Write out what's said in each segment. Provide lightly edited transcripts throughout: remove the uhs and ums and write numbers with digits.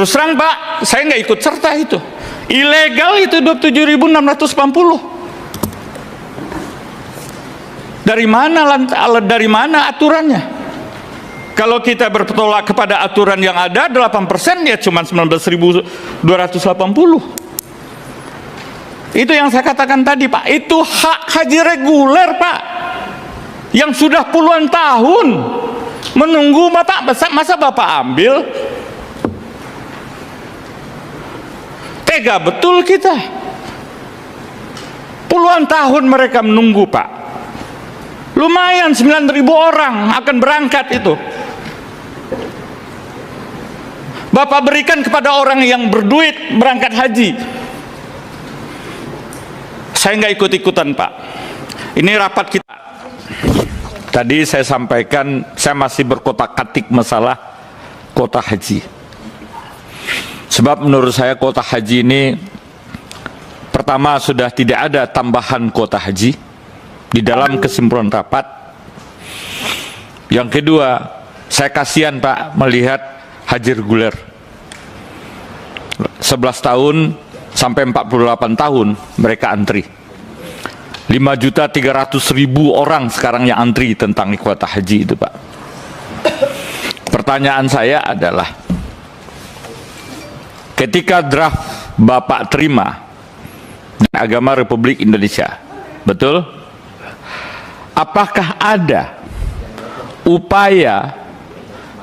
Terus terang Pak, saya nggak ikut serta itu. Ilegal itu 27.680. Dari mana aturannya? Kalau kita bertolak kepada aturan yang ada 8%, ya cuma 19.280. Itu yang saya katakan tadi Pak, itu hak haji reguler Pak, yang sudah puluhan tahun menunggu Bapak. Masa Bapak ambil? Tega betul kita. Puluhan tahun mereka menunggu Pak. Lumayan 9.000 orang akan berangkat itu. Bapak berikan kepada orang yang berduit berangkat haji. Saya nggak ikut-ikutan Pak. Ini rapat kita. Tadi saya sampaikan, saya masih berkotak-katik masalah kuota haji. Sebab menurut saya kuota haji ini, pertama sudah tidak ada tambahan kuota haji di dalam kesimpulan rapat. Yang kedua, saya kasihan Pak melihat haji reguler 11 tahun sampai 48 tahun mereka antri. 5.300.000 orang sekarang yang antri tentang kuota haji itu Pak. Pertanyaan saya adalah, ketika draft Bapak terima dan Agama Republik Indonesia, betul? Apakah ada upaya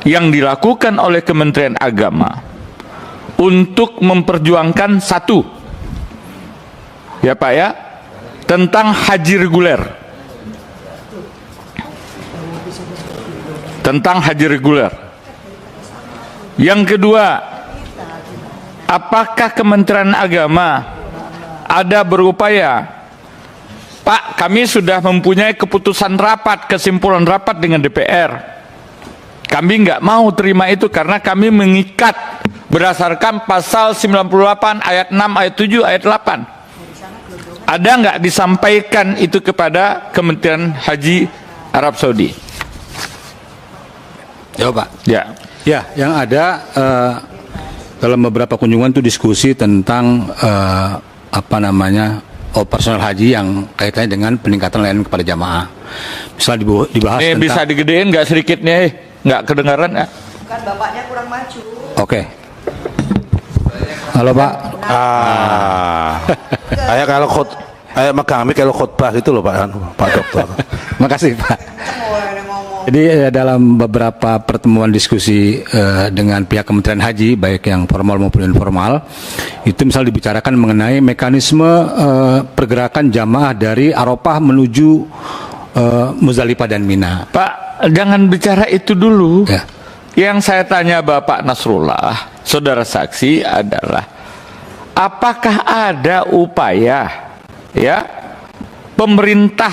yang dilakukan oleh Kementerian Agama untuk memperjuangkan satu, ya Pak ya, tentang haji reguler, tentang haji reguler. Yang kedua, apakah Kementerian Agama ada berupaya, Pak, kami sudah mempunyai keputusan rapat, kesimpulan rapat dengan DPR, kami nggak mau terima itu karena kami mengikat berdasarkan pasal 98 ayat 6 ayat 7 ayat 8. Ada nggak disampaikan itu kepada Kementerian Haji Arab Saudi? Ya Pak. Ya. Ya, yang ada dalam beberapa kunjungan itu diskusi tentang operasional haji yang kaitannya dengan peningkatan layanan kepada jamaah. Misal dibahas tentang, bisa digedein nggak sedikit nih, nggak kedengaran ya? Kan bapaknya kurang maju. Oke. Halo Pak. Kalau khutbah gitu loh Pak Dokter. Makasih Pak. Jadi dalam beberapa pertemuan diskusi dengan pihak Kementerian Haji, baik yang formal maupun informal, itu misal dibicarakan mengenai mekanisme pergerakan jamaah dari Arafah menuju Muzdalifah dan Mina. Pak, jangan bicara itu dulu. Ya. Yang saya tanya Bapak Nasrullah, saudara saksi, adalah apakah ada upaya ya pemerintah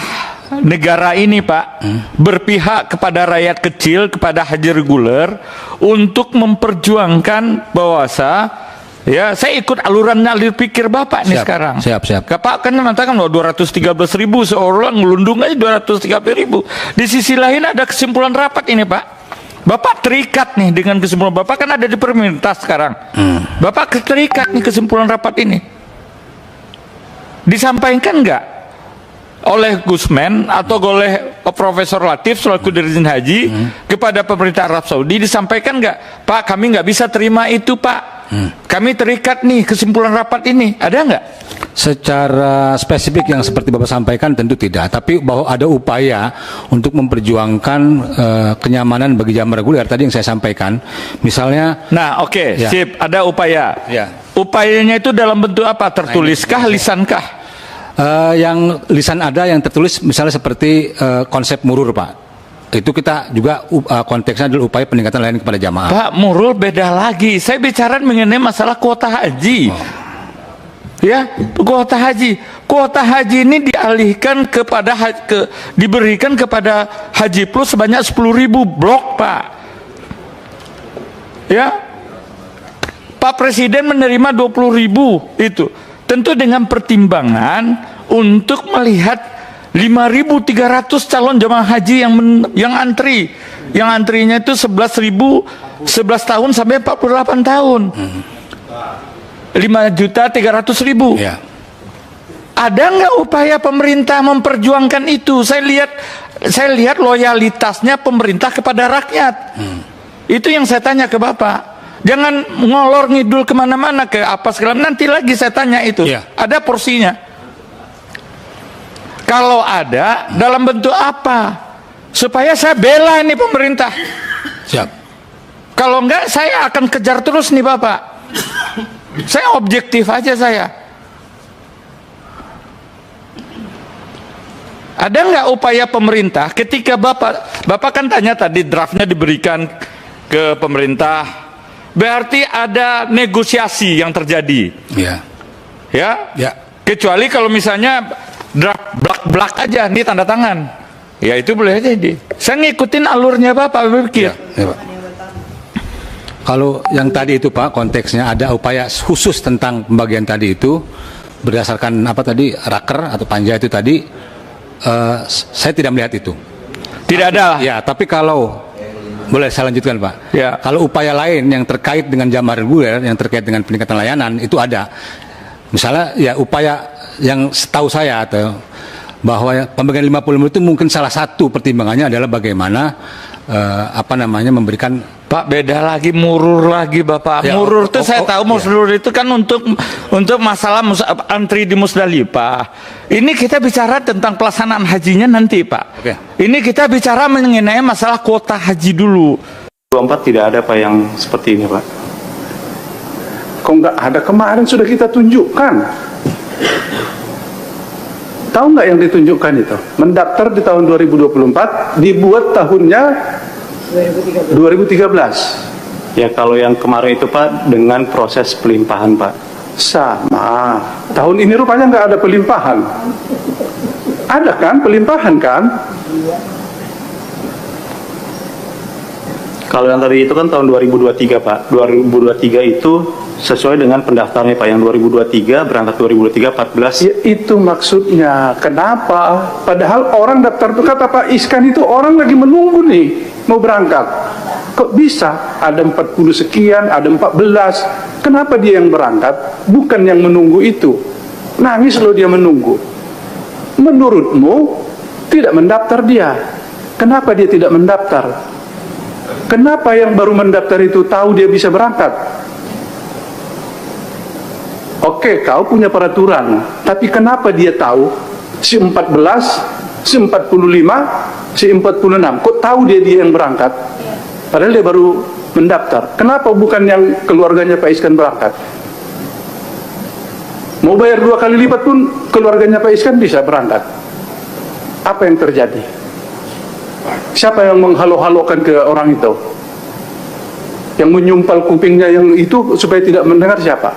negara ini Pak berpihak kepada rakyat kecil, kepada haji reguler, untuk memperjuangkan bahwasa, ya saya ikut alur pikir Bapak nih sekarang. Siap. Bapak kan mengatakan bahwa 213.000 seorang ngelundung aja 230.000. Di sisi lain ada kesimpulan rapat ini Pak. Bapak terikat nih dengan kesimpulan Bapak, kan ada di pemerintah sekarang. Bapak terikat nih kesimpulan rapat ini. Disampaikan nggak oleh Gusmen atau oleh Profesor Latif selaku Dirjen Haji kepada pemerintah Arab Saudi, disampaikan nggak, Pak, kami nggak bisa terima itu Pak, kami terikat nih kesimpulan rapat ini, ada nggak? Secara spesifik yang seperti Bapak sampaikan tentu tidak, tapi bahwa ada upaya untuk memperjuangkan kenyamanan bagi jamaah reguler tadi yang saya sampaikan, misalnya. Nah, oke, ya. Sip, ada upaya. Ya. Upayanya itu dalam bentuk apa? Tertuliskah, lisankah? Yang lisan ada, yang tertulis misalnya seperti konsep murur Pak. Itu kita juga konteksnya adalah upaya peningkatan layanan kepada jamaah. Pak, murur beda lagi. Saya bicara mengenai masalah kuota haji. Ya, kuota haji. Kuota haji ini dialihkan kepada diberikan kepada Haji Plus sebanyak 10.000 blok, Pak. Ya. Pak Presiden menerima 20.000 itu. Tentu dengan pertimbangan untuk melihat 5.300 calon jemaah haji yang antri. Yang antrinya itu 11.000, 11 tahun sampai 48 tahun. 5.300.000. Ya. Ada nggak upaya pemerintah memperjuangkan itu? Saya lihat loyalitasnya pemerintah kepada rakyat. Itu yang saya tanya ke Bapak. Jangan ngolor ngidul kemana-mana ke apa segala. Nanti lagi saya tanya itu. Ya. Ada porsinya. Kalau ada, dalam bentuk apa? Supaya saya bela ini pemerintah. Siap. Kalau enggak, saya akan kejar terus nih Bapak. Saya objektif aja saya. Ada nggak upaya pemerintah ketika Bapak kan tanya tadi draftnya diberikan ke pemerintah, berarti ada negosiasi yang terjadi, Ya. ya? Ya. Kecuali kalau misalnya draft blak-blak aja, nih tanda tangan, ya itu boleh aja di. Saya ngikutin alurnya Bapak berpikir. Ya, Pak. Kalau yang tadi itu Pak, konteksnya ada upaya khusus tentang pembagian tadi itu berdasarkan apa tadi raker atau panja itu tadi, saya tidak melihat itu. Tidak ada. Ya, tapi kalau boleh saya lanjutkan Pak. Ya. Kalau upaya lain yang terkait dengan jam reguler, yang terkait dengan peningkatan layanan itu ada. Misalnya ya upaya yang setahu saya atau bahwa pembagian 50 menit itu mungkin salah satu pertimbangannya adalah bagaimana memberikan. Pak, beda lagi, murur lagi Bapak. Ya, Murur itu saya tahu, ya. murur itu kan untuk masalah antri di Musdalifah. Ini kita bicara tentang pelaksanaan hajinya nanti Pak. Oke. Ini kita bicara mengenai masalah kuota haji dulu. 24 tidak ada Pak yang seperti ini Pak. Kok nggak ada, kemarin sudah kita tunjukkan. Tahu nggak yang ditunjukkan itu? Mendaftar di tahun 2024, dibuat tahunnya 2013. Ya kalau yang kemarin itu Pak dengan proses pelimpahan Pak. Sama. Tahun ini rupanya nggak ada pelimpahan. Ada kan pelimpahan kan? Kalau yang tadi itu kan tahun 2023 Pak. 2023 itu sesuai dengan pendaftarnya Pak. Yang 2023 berangkat 2023 14. Ya itu maksudnya. Kenapa? Padahal orang daftar itu kata Pak Iskan itu orang lagi menunggu nih mau berangkat. Kok bisa? Ada 40 sekian, ada 14. Kenapa dia yang berangkat? Bukan yang menunggu itu. Nangis loh dia menunggu. Menurutmu tidak mendaftar dia. Kenapa dia tidak mendaftar? Kenapa yang baru mendaftar itu tahu dia bisa berangkat? Oke, kau punya peraturan, tapi kenapa dia tahu si 14, si 45, si 46? Kok tahu dia yang berangkat? Padahal dia baru mendaftar. Kenapa bukan yang keluarganya Pak Iskan berangkat? Mau bayar 2 kali lipat pun keluarganya Pak Iskan bisa berangkat. Apa yang terjadi? Siapa yang menghalo-halokan ke orang itu? Yang menyumpal kupingnya yang itu supaya tidak mendengar siapa?